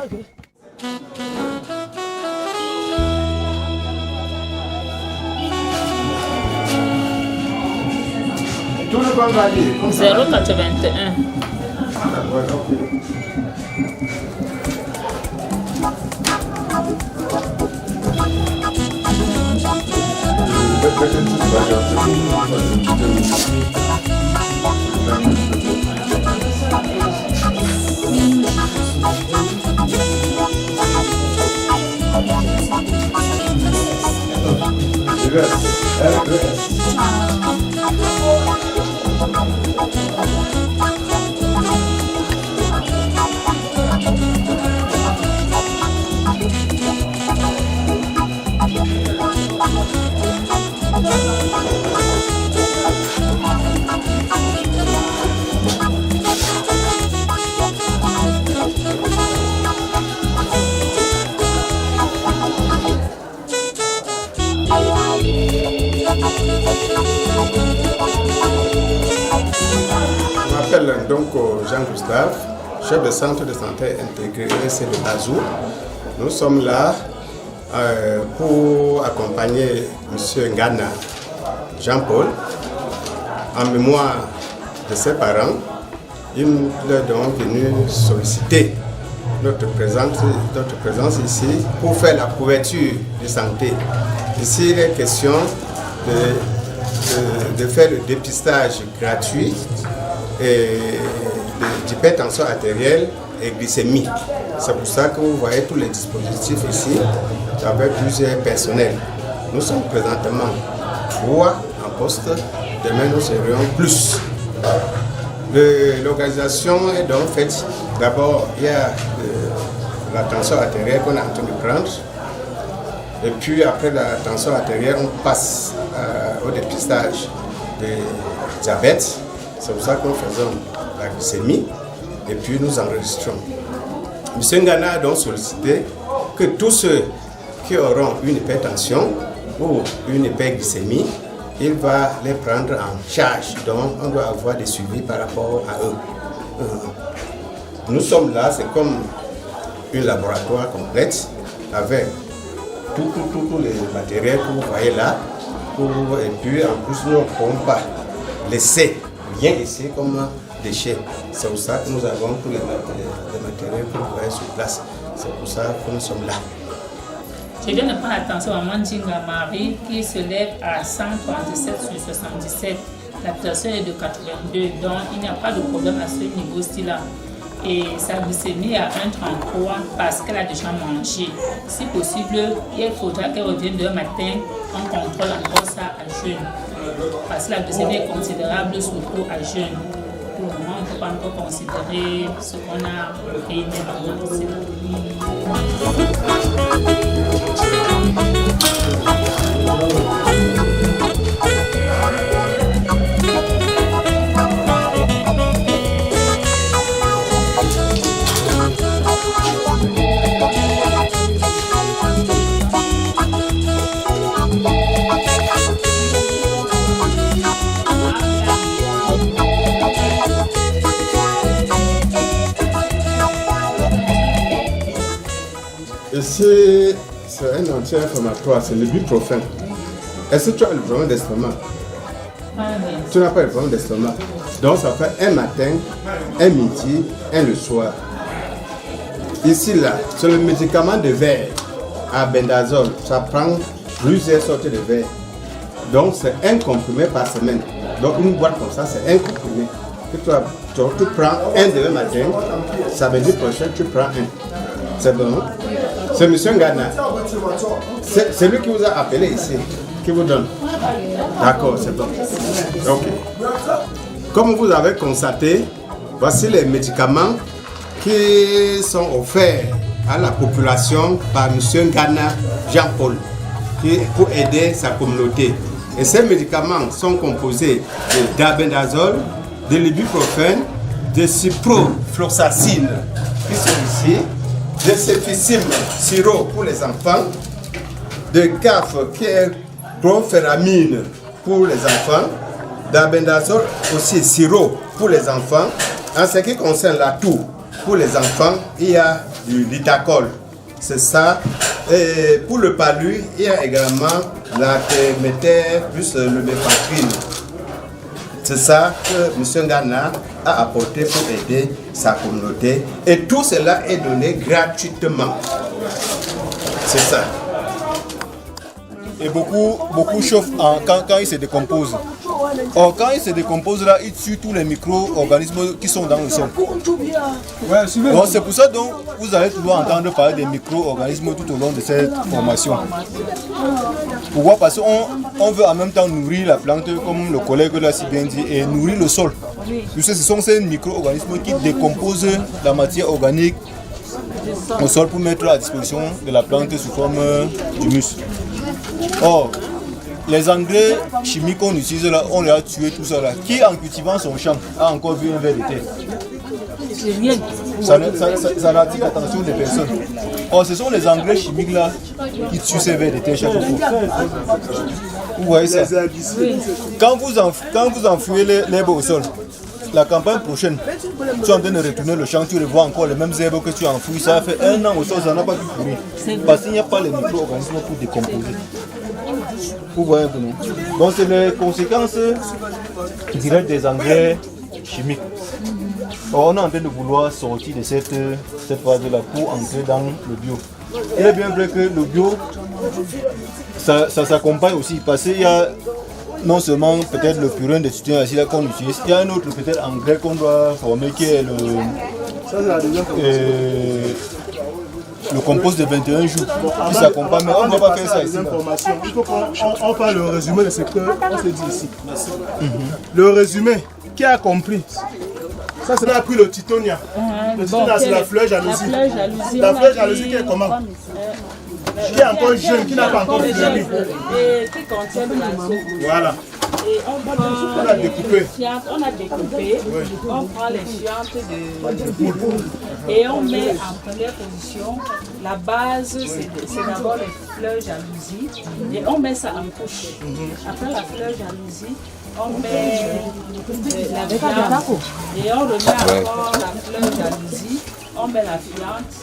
0,81. Je m'appelle donc Jean-Gustave, chef de centre de santé intégré EC de Bazou. Nous sommes là pour accompagner M. Ngana Jean-Paul en mémoire de ses parents. Ils nous sont venus solliciter notre présence ici pour faire la couverture de santé. Ici, il est question de faire le dépistage gratuit d'hypertension artérielle et glycémie. C'est pour ça que vous voyez tous les dispositifs ici avec plusieurs personnels. Nous sommes présentement 3 en poste, demain nous serons plus. L'organisation est donc faite. D'abord, il y a la tension artérielle qu'on est en train de prendre. Et puis après la tension artérielle, on passe au dépistage du diabète. C'est pour ça que nous faisons la glycémie et puis nous enregistrons. M. Ngana a donc sollicité que tous ceux qui auront une hypertension ou une hyperglycémie, il va les prendre en charge. Donc on doit avoir des suivis par rapport à eux. Nous sommes là, c'est comme un laboratoire complète avec tous les matériels que vous voyez là. Et puis en plus nous ne pouvons pas laisser rien ici comme déchets. C'est pour ça que nous avons tous les matériels que vous voyez sur place. C'est pour ça que nous sommes là. Je viens de prendre attention à Mandinga Marie qui se lève à 137 sur 77. La pression est de 82, donc il n'y a pas de problème à ce niveau-ci-là. Et sa glycémie à 1,33 parce qu'elle a déjà mangé. Si possible, il faudra qu'elle revienne demain matin, on contrôle encore ça à jeûne. Parce que la glycémie est considérable surtout à jeûne. Pour le moment, on ne peut pas encore considérer ce qu'on a réuni pendant cette Ici, c'est un anti-inflammatoire, c'est l'ibuprofène. Est-ce que tu as le problème d'estomac? Tu n'as pas le problème d'estomac. Donc ça fait un matin, un midi, un le soir. Ici, là, c'est le médicament de verre à bendazole. Ça prend plusieurs sortes de verre. Donc c'est un comprimé par semaine. Donc une boîte comme ça, c'est un comprimé. Tu prends un demain matin, samedi prochain, tu prends un. C'est bon. C'est M. Ngana. C'est lui qui vous a appelé ici, qui vous donne. D'accord, c'est bon. Ok. Comme vous avez constaté, voici les médicaments qui sont offerts à la population par M. Ngana Jean-Paul pour aider sa communauté. Et ces médicaments sont composés d'albendazole, de l'ibuprofène, de ciprofloxacine, qui sont ici, de céphixime sirop pour les enfants, de CAF qui est chlorphéramine pour les enfants, d'albendazole aussi sirop pour les enfants. En ce qui concerne la toux pour les enfants, il y a du litacol. C'est ça. Et pour le palu, il y a également la théméter plus le méphacrine. C'est ça que M. Ngana a apporté pour aider sa communauté. Et tout cela est donné gratuitement. C'est ça. Et beaucoup chauffent quand ils se décomposent. Or, quand ils se décomposent là, ils tuent tous les micro-organismes qui sont dans le sol. Donc c'est pour ça que vous allez toujours entendre parler des micro-organismes tout au long de cette formation. Pourquoi? Parce qu'on veut en même temps nourrir la plante, comme le collègue l'a si bien dit, et nourrir le sol. Puisque ce sont ces micro-organismes qui décomposent la matière organique au sol pour mettre à disposition de la plante sous forme d'humus. Or, les engrais chimiques qu'on utilise là, on les a tués tout ça là. Qui en cultivant son champ a encore vu un ver de terre? Ça n'attire l'attention des personnes. Or, ce sont les engrais chimiques là qui tuent ces vers de terre chaque fois. Vous voyez ça? Quand vous enfouissez l'herbe au sol, la campagne prochaine, tu es en train de retourner le champ, tu revois encore les mêmes herbes que tu as enfouies. Ça fait 1 an au sol, ça n'a pas pu pourrir. Parce qu'il n'y a pas les micro-organismes pour décomposer. Vous voyez un peu, non? Donc c'est les conséquences directes des engrais chimiques. Alors, on est en train de vouloir sortir de cette phase-là pour entrer dans le bio. Il est bien vrai que le bio, ça s'accompagne aussi parce qu'il y a non seulement peut-être le purin de soutien acide qu'on utilise, il y a un autre peut-être engrais qu'on doit former qui est le compost de 21 jours qui s'accompagne, mais on ne va pas faire ça ici. Il faut qu'on fasse le résumé de ce qu'on s'est dit ici. Le résumé, qui a compris? Ça, c'est là pris le titonia. Le titonia, c'est la fleur jalousie. La fleur jalousie qui est comment? Qui est encore jeune, qui n'a pas encore fleuri. Et qui contient de la soupe. Voilà. Et on a découpé. On prend les chiantes de poule et on met en première position. La base, c'est d'abord les fleurs jalousie et on met ça en couche. Après la fleur jalousie, on met la viande et on remet encore la fleur jalousie. On met la fiente,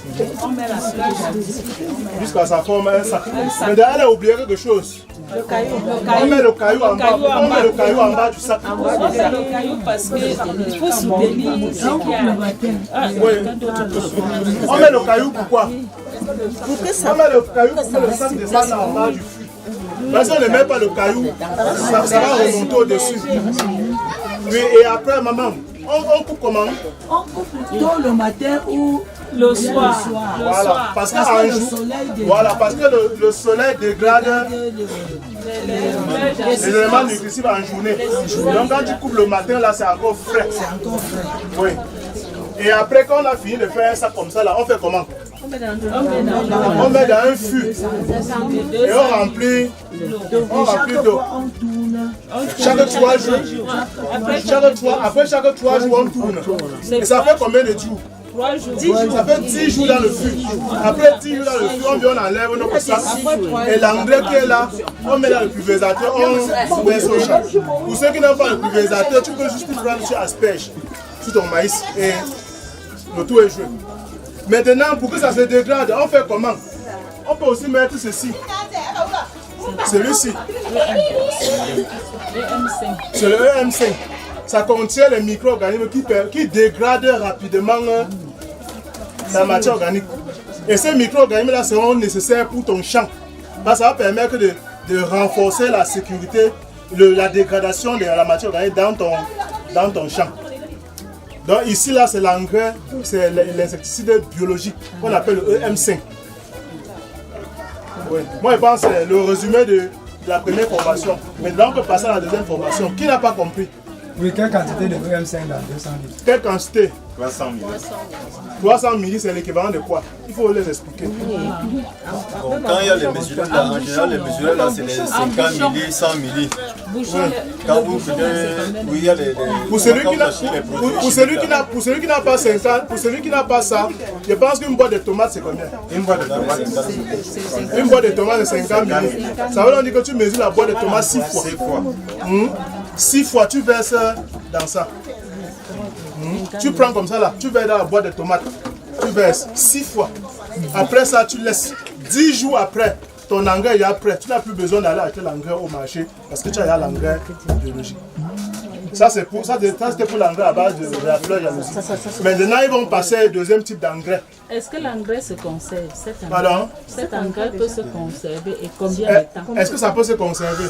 on met la fleur jalousie. Jusqu'à sa forme un sac. Mais d'ailleurs, elle a oublié quelque chose. Le caillou. On met le caillou en bas. On met le caillou en bas du sac. On met le caillou parce qu'il faut soutenir ce qu'il y a. On met le caillou pourquoi? Pour que ça. On met le caillou pour que le sac descende en bas du fût. Parce qu'on ne met pas le caillou, ça va remonter au-dessus. Oui, et après, maman, on coupe comment? On coupe tôt le matin ou le soir. Voilà, parce que le soleil dégrade les éléments nutritifs en journée. Donc quand tu coupes le matin, là, c'est encore frais. Oui. Et après, quand on a fini de faire ça comme ça, là, on fait comment? On met dans un fût et on remplit d'eau. Chaque 3 jours. Après chaque 3 jours, on tourne. Et ça fait combien de jours? 3 jours. Ça fait 10 jours dans le fût. Après 10 jours dans le fût, on vient, on enlève notre sac. Et l'engrais qui est là, on met dans le pulvérisateur, on verse au champ. Pour ceux qui n'ont pas le pulvérisateur, tu peux juste prendre, tu asperges sur ton maïs et le tout est joué. Maintenant, pour que ça se dégrade, on fait comment? On peut aussi mettre ceci. Celui-ci. C'est le EM5. Ça contient les micro-organismes qui dégradent rapidement la matière organique. Et ces micro-organismes-là seront nécessaires pour ton champ. Parce que ça va permettre de renforcer la sécurité, la dégradation de la matière organique dans ton champ. Donc ici, là, c'est l'engrais, c'est l'insecticide biologique qu'on appelle le EM5. Oui. Moi, je pense que c'est le résumé de la première formation. Maintenant, on peut passer à la deuxième formation. Qui n'a pas compris? Oui, quelle quantité de EM5 dans 200 litres? Quelle quantité? 300 000. 300 milli, c'est l'équivalent de quoi? Il faut les expliquer. Bon, quand il y a les mesureurs là, en général, les mesureurs là, c'est les 50 milli, 100 milli. Quand vous prenez, oui, il y a les pour celui qui n'a pas 50, pour celui qui n'a pas ça, je pense qu'une boîte de tomates, c'est combien? Une boîte de tomates, c'est 50 milli. Ça veut dire que tu mesures la boîte de tomates 6 fois. 6 fois, tu verses dans ça. Tu prends comme ça là, tu verses dans la boîte de tomates. tu verses 6 fois. Après ça, tu laisses 10 jours après, ton engrais est prêt. Tu n'as plus besoin d'aller acheter l'engrais au marché parce que tu as l'engrais biologique. Ça, c'était pour l'engrais à base de la fleur jalousie. Maintenant, ils vont passer au deuxième type d'engrais. Est-ce que l'engrais se conserve? Pardon? Cet engrais peut se conserver et combien de temps? Est-ce que ça peut se conserver?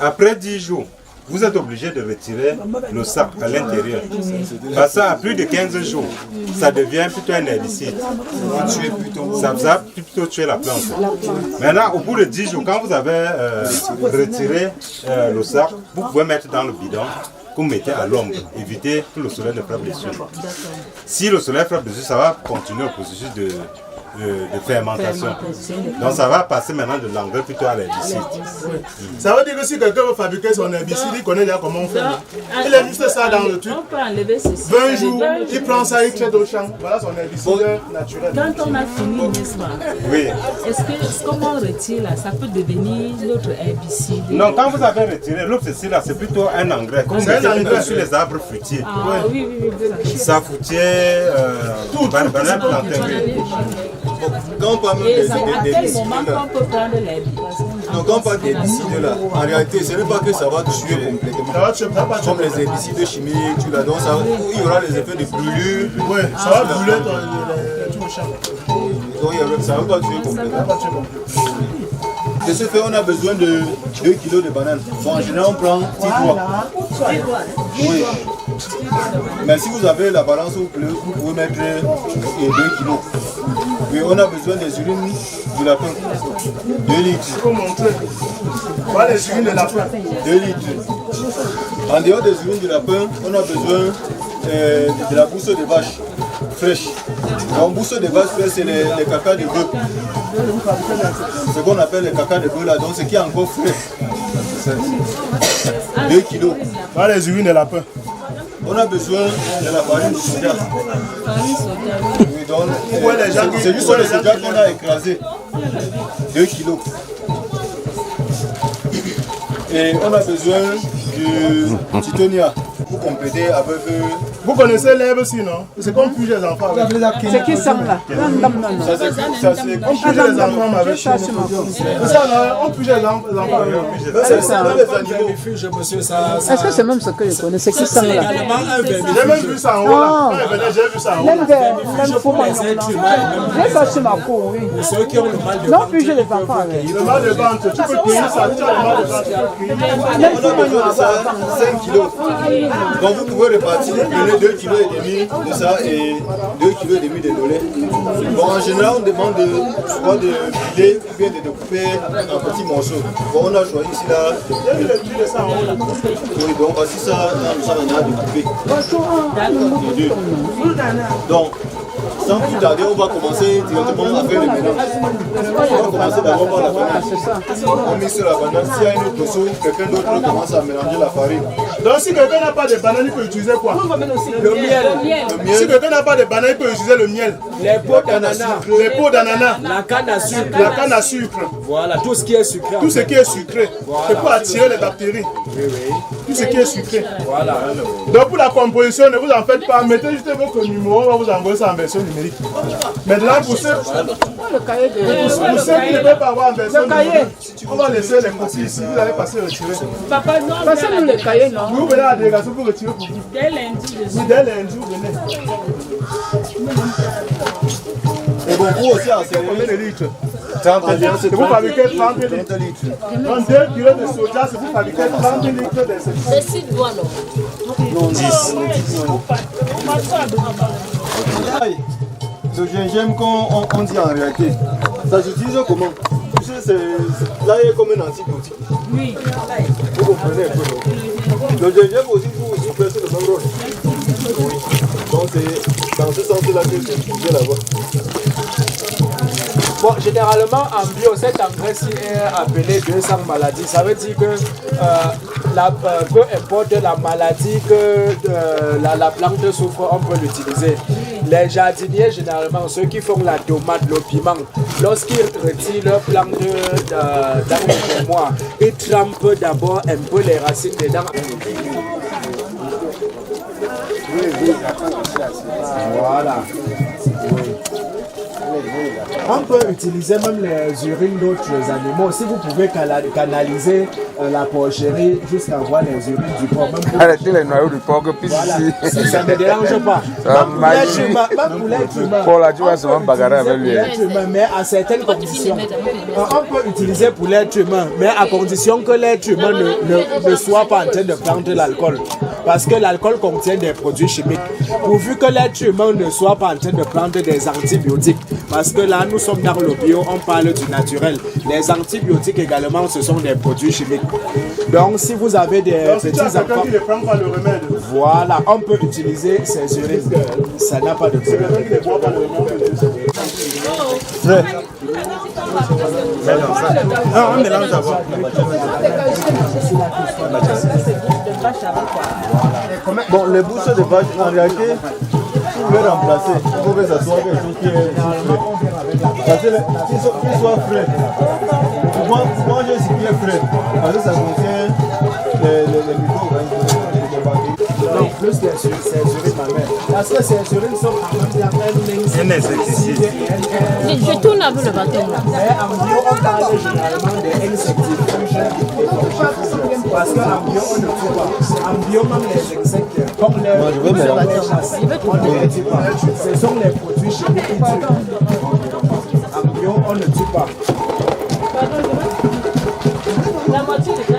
Après 10 jours, vous êtes obligé de retirer le sac à l'intérieur. Parce que à plus de 15 jours, ça devient plutôt un herbicide. Ça va plutôt tuer la plante. Maintenant, au bout de 10 jours, quand vous avez retiré le sac, vous pouvez mettre dans le bidon que vous mettez à l'ombre. Évitez que le soleil ne frappe dessus. Si le soleil frappe dessus, ça va continuer le processus de fermentation. Donc ça va passer maintenant de l'engrais plutôt à l'herbicide. Ça veut dire que si quelqu'un veut fabriquer son herbicide, il connaît déjà comment on fait. Il a juste ça dans le truc. 20 jours, il prend ça, il crée au champ. Voilà son herbicide naturel. Quand on a fini, n'est-ce pas? Oui. Comment on retire là? Ça peut devenir notre herbicide? Non, quand vous avez retiré l'autre ceci là, c'est plutôt un engrais. Comme vous mettez sur les arbres fruitiers. Ah oui. Safoutier, banane, plantain. Quand on parle et à quel moment on peut prendre l'herbicide? Donc quand on parle d'herbicides là, en réalité ce n'est pas que ça va tuer complètement. Comme les herbicides chimiques, donc il y aura des effets de brûlure. Oui, ça va brûler tout le champ. Donc ça ne va pas tuer complètement. De ce fait, on a besoin de 2 kg de bananes. Bon, en général, on prend 10 doigts. Oui. Mais si vous avez la balance, vous pouvez mettre 2 kg. Oui, on a besoin des urines du lapin. 2 litres. Il faut montrer. Voilà les urines de lapin. 2 litres. En dehors des urines du lapin, on a besoin de la bousseau de vache fraîche. Donc, bousseau de vache fraîche, c'est les caca de bœuf. Ce qu'on appelle les caca de bœuf là, donc ce qui est encore frais. 2 kilos. Voilà les urines de lapin. On a besoin de la farine de soja. C'est juste le soja qu'on a écrasé. 2 kilos. Et on a besoin du titonia pour compléter avec. Vous connaissez l'herbe aussi, non? C'est comme plus les enfants. C'est qui ça là? Ça c'est comme plus les enfants avec. Ça, on plus les enfants avec. C'est ça. Est-ce que c'est même ce que je connais? C'est qui ça là? J'ai même vu ça en haut là. J'ai vu ça en haut. J'ai pas sur ma cour, oui. Non, plus j'ai les enfants avec. Le mal de ventre, tu peux cueillir ça. Tu as le mal de ventre, tu peux cueillir. On a besoin de ça, 5 kilos. Donc vous pouvez répartir, prenez 2,5 kg de ça et 2,5 kg de lait. Bon, en général, on demande soit de filer ou bien de découper en petits morceaux. Bon, on a choisi ici là. Oui, donc voici ça, nous en a découpé. Donc, sans plus tarder, on va commencer directement à faire le mélange. On va commencer d'abord par la banane. On mixe la banane. S'il y a une autre sauce, quelqu'un d'autre commence à mélanger la farine. Donc si quelqu'un n'a pas de banane, il peut utiliser quoi? Le miel. Si quelqu'un n'a pas de banane, il peut utiliser le miel. Les pots d'ananas. Les pots d'ananas. La canne à sucre. La canne à sucre. Voilà, tout ce qui est sucré. Tout ce qui est sucré. C'est pour attirer les bactéries. Tout ce qui est sucré. Voilà. Donc pour la composition, ne vous en faites pas. Mettez juste votre numéro, on va vous envoyer ça en version numérique. Maintenant, pour ceux qui ne peuvent pas avoir en version numérique, on va laisser les copies ici. Vous allez passer retirer. Papa, non, passez-nous le cahier, non? Vous venez à la délégation pour retirer pour vous. Dès lundi, dès lundi, vous venez. Et bon, vous aussi, c'est combien de litres? 30 litres. C'est pour fabriquer 30 litres. Donc 2 kg de soja, c'est pour fabriquer 30 litres de c'est 6 doigts, non? Non, 10. Le gingembre qu'on dit en réalité, ça s'utilise comment? Là, il est comme un antibiotique. Oui. Vous comprenez un peu, non? Le gingembre aussi, vous faites le même rôle. Oui. Donc, c'est dans ce sens-là que c'est utilisé là-bas. Bon, généralement en bio, cet engrais-ci est appelé 200 maladies. Ça veut dire que peu importe la maladie que la plante souffre, on peut l'utiliser. Les jardiniers, généralement, ceux qui font la tomate, le piment, lorsqu'ils retirent leur plante dans le mémoire, ils trempent d'abord un peu les racines dedans. Voilà. On peut utiliser même les urines d'autres animaux. Si vous pouvez canaliser la porcherie jusqu'à voir les urines du porc. Arrêtez les noyaux du porc, puis voilà. Ça ne me dérange pas. Même pour l'être humain. Pour la tu vas souvent bagarrer avec lui. Mais à certaines conditions. On peut utiliser pour l'être humain, mais à condition que l'être humain ne soit pas en train de prendre l'alcool. Parce que l'alcool contient des produits chimiques. Pourvu que l'être humain ne soit pas en train de prendre des antibiotiques. Parce que là, nous sommes dans le bio, on parle du naturel. Les antibiotiques également, ce sont des produits chimiques. Donc, si vous avez des petits enfants, qui ne prend pas le remède. Voilà, on peut utiliser ces urines. Ça n'a pas de problème. Non, on mélange d'abord. Bon, les bouches de vache, en réalité, si vous voulez remplacer, il faut que ça soit quelque chose qui est frais. Parce que qu'il soit frais. Pour manger ce qui est frais, parce que ça contient les micro-organismes. Donc, plus ces urines mammaires. Parce que ces urines sont un insecticide. Je tourne un peu le bâton. Mais en bio, on parle généralement des insecticides. Parce qu'en bio, on ne tue pas. En bio, même les insectes, comme les chassis, on ne les tue pas. Ce sont les produits chimiques qui tuent. En bio, on ne tue pas. La moitié est là.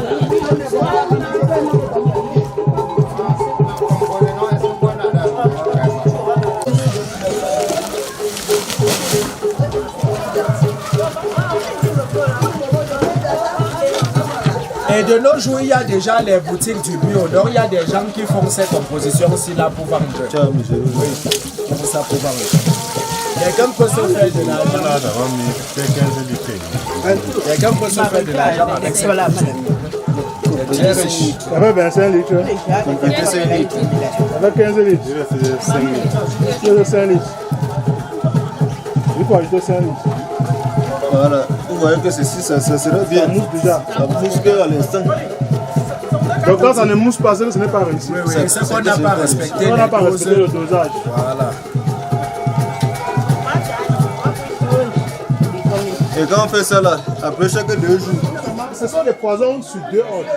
Et de nos jours, il y a déjà les boutiques du bio. Donc, il y a des gens qui font ces compositions-ci là pour vendre. Oui, pour ça, pour vendre. Quelqu'un peut se faire de l'argent. Quelqu'un peut se faire de l'argent avec cela. Ça fait 25 litres. Ça fait 15 litres. Je vais 5 litres. Il faut ajouter 5 litres. Voilà, vous voyez que ceci, ça serait bien. Ça mousse déjà. Ça mousse qu'à l'instant. Donc quand ça ne mousse pas, ce n'est pas réussi. Oui, c'est ce qu'on n'a pas respecté. On n'a pas respecté le dosage. Voilà. Et quand on fait ça là, après chaque 2 jours. Ce sont des poisons sur 2 ordres.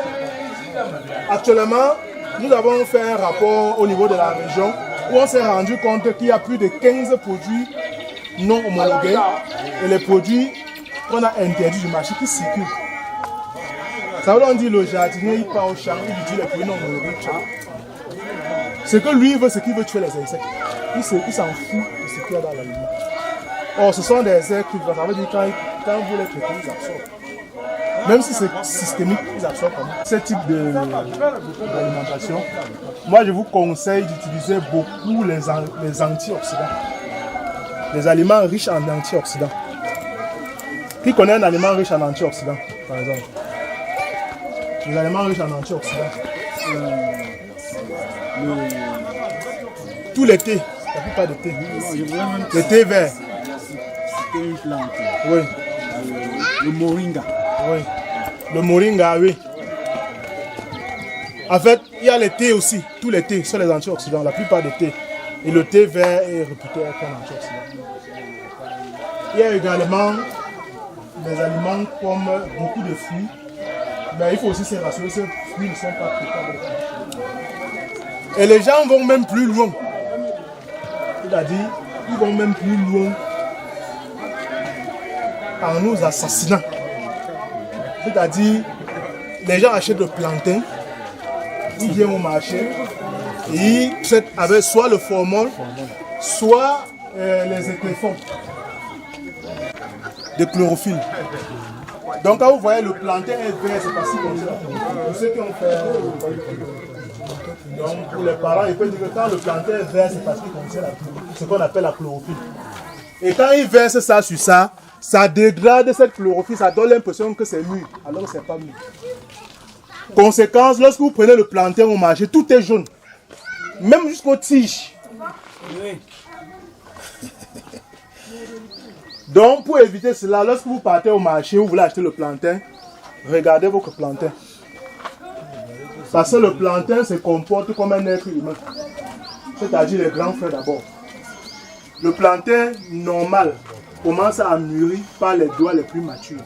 Actuellement, nous avons fait un rapport au niveau de la région où on s'est rendu compte qu'il y a plus de 15 produits non homologués et les produits qu'on a interdits du marché qui circulent. Ça veut dire le jardinier, il part au champ, il lui dit les produits non homologués. Ce que lui veut, c'est qu'il veut tuer les insectes. Il s'en fout de ce qu'il y a dans l'aliment. Or, ce sont des insectes, ça veut dire quand vous les traitez, ils absorbent. Même si c'est systémique, ils absorbent quand même. Ce type d'alimentation, moi je vous conseille d'utiliser beaucoup les antioxydants. Les aliments riches en antioxydants. Qui connaît un aliment riche en antioxydants, par exemple? Les aliments riches en antioxydants. Tous les thés, la plupart des thés. Le thé vert. C'était une plante. Oui. Le moringa. Oui. Le moringa, oui. En fait, il y a les thés aussi. Tous les thés sont les antioxydants, la plupart des thés. Et le thé vert est réputé être un antioxydant. Il y a également des aliments comme beaucoup de fruits. Mais il faut aussi se rassurer que ces fruits ne sont pas traités. Et les gens vont même plus loin. C'est-à-dire, ils vont même plus loin en nous assassinant. C'est-à-dire, les gens achètent le plantain, ils viennent au marché et ils traitent avec soit le formol, soit les écréfons de chlorophylle. Donc quand vous voyez le plantain est vert, c'est parce que pour ceux qui ont fait... Donc pour les parents, ils peuvent dire que quand le plantain est vert, c'est parce qu'il contient ce qu'on appelle la chlorophylle. Et quand ils versent ça sur ça, ça dégrade cette chlorophylle, ça donne l'impression que c'est mûr, alors que ce n'est pas mûr. Conséquence, lorsque vous prenez le plantain au marché, tout est jaune. Même jusqu'aux tiges. Donc, pour éviter cela, lorsque vous partez au marché, vous voulez acheter le plantain, regardez votre plantain. Parce que le plantain se comporte comme un être humain. c'est-à-dire les grands frères d'abord. Le plantain normal commence à mûrir par les doigts les plus matures.